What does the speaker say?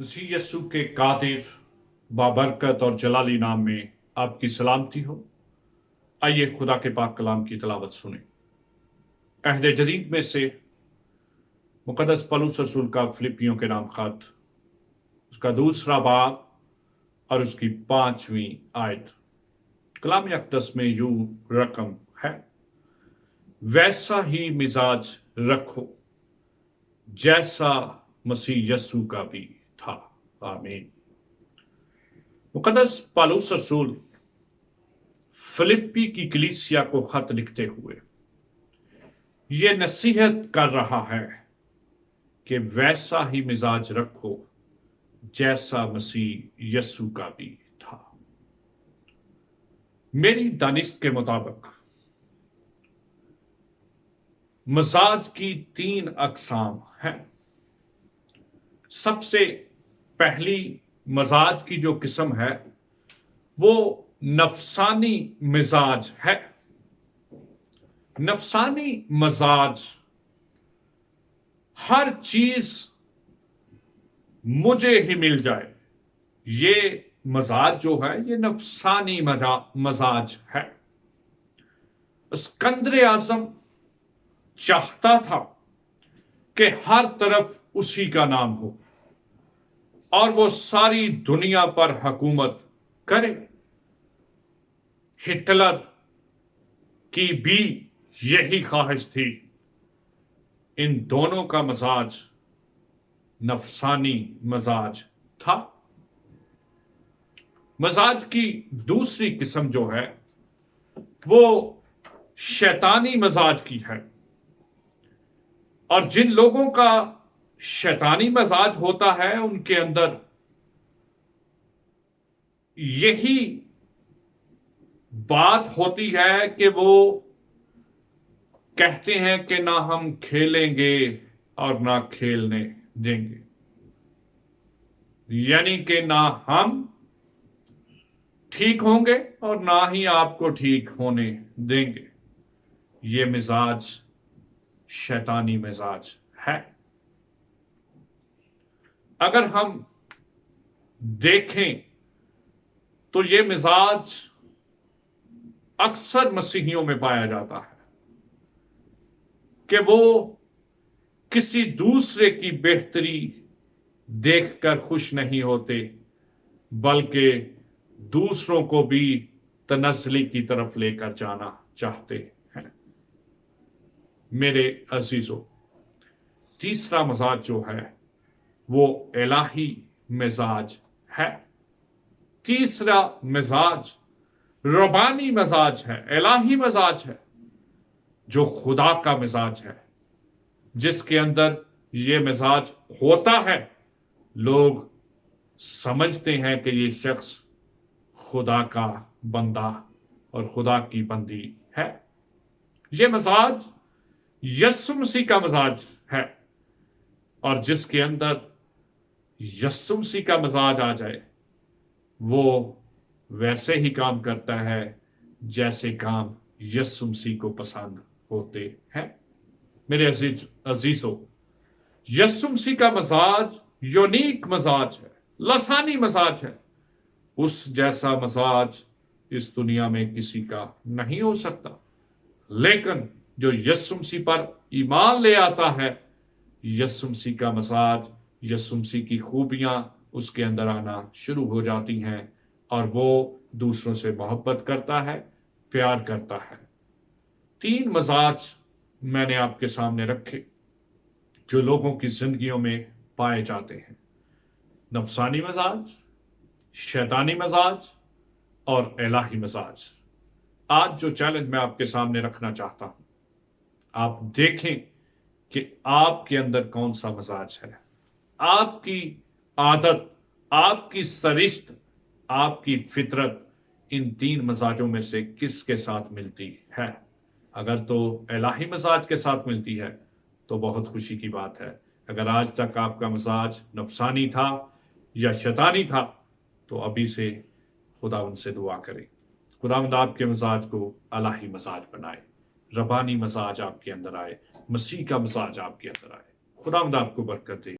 मसीह यस्सु के कादिर बाबरकत और जलाली नाम में आपकी सलामती हो। आइए खुदा के पाक कलाम की तलावत सुने। अहद जदीद में से मुकद्दस पौलुस रसूल का फिलिपियों के नाम खत, उसका दूसरा बाब और उसकी 5वीं आयत। कलाम अक़दस में यूं रकम है, वैसा ही मिजाज रखो जैसा मसीह यस्सु का भी था। आमीन। मुकद्दस पौलुस रसूल फिलिप्पी की कलीसिया को खत लिखते हुए ये नसीहत कर रहा है कि वैसा ही मिजाज रखो जैसा मसीह यस्सु का भी था। मेरी दानिश के मुताबिक मिजाज की 3 अक़साम हैं। सबसे पहली मिजाज की जो किस्म है वो नफसानी मिजाज है। नफसानी मिजाज हर चीज मुझे ही मिल जाए, ये मिजाज जो है ये नफसानी मिजाज है। सिकंदर आज़म चाहता था कि हर तरफ उसी का नाम हो और वो सारी दुनिया पर हुकूमत करे। हिटलर की भी यही ख्वाहिश थी। इन दोनों का मिजाज नफसानी मिजाज था। मिजाज की दूसरी किस्म जो है वो शैतानी मिजाज की है। और जिन लोगों का शैतानी मिजाज होता है उनके अंदर यही बात होती है कि वो कहते हैं कि ना हम खेलेंगे और ना खेलने देंगे, यानी कि ना हम ठीक होंगे और ना ही आपको ठीक होने देंगे। ये मिजाज शैतानी मिजाज है। अगर हम देखें तो ये मिजाज अक्सर मसीहियों में पाया जाता है कि वो किसी दूसरे की बेहतरी देखकर खुश नहीं होते, बल्कि दूसरों को भी तनज़्ज़ुली की तरफ लेकर जाना चाहते हैं। मेरे अजीजों, तीसरा मिजाज जो है वो इलाही मिजाज है। तीसरा मिजाज रबानी मिजाज है, इलाही मिजाज है, जो खुदा का मिजाज है। जिसके अंदर ये मिजाज होता है लोग समझते हैं कि ये शख्स खुदा का बंदा और खुदा की बंदी है। ये मिजाज यस्सु मसीह का मिजाज है, और जिसके अंदर यस्सु मसीह का मिजाज आ जाए वो वैसे ही काम करता है जैसे काम यस्सु मसीह को पसंद होते हैं। मेरे अजीजों, यस्सु मसीह का मिजाज यूनिक मिजाज है, लसानी मिजाज है। उस जैसा मिजाज इस दुनिया में किसी का नहीं हो सकता। लेकिन जो यस्सु मसीह पर ईमान ले आता है, यस्सु मसीह का मिजाज, यस्सु मसीह की खूबियां उसके अंदर आना शुरू हो जाती हैं और वो दूसरों से मोहब्बत करता है, प्यार करता है। 3 मिजाज मैंने आपके सामने रखे जो लोगों की जिंदगियों में पाए जाते हैं। नफसानी मिजाज, शैतानी मिजाज और इलाही मिजाज। आज जो चैलेंज मैं आपके सामने रखना चाहता हूं, आप देखें कि आपके अंदर कौन सा मिजाज है। आपकी आदत, आपकी सरिश्त, आपकी फितरत इन 3 मिजाजों में से किसके साथ मिलती है। अगर तो इलाही मिजाज के साथ मिलती है तो बहुत खुशी की बात है। अगर आज तक आपका मिजाज नफसानी था या शैतानी था तो अभी से खुदावंद से दुआ करें, खुदावंद आपके मिजाज को इलाही मिजाज बनाए, रबानी मिजाज आपके अंदर आए, मसीह का मिजाज आपके अंदर आए। खुदावंद आपको बरकत दे।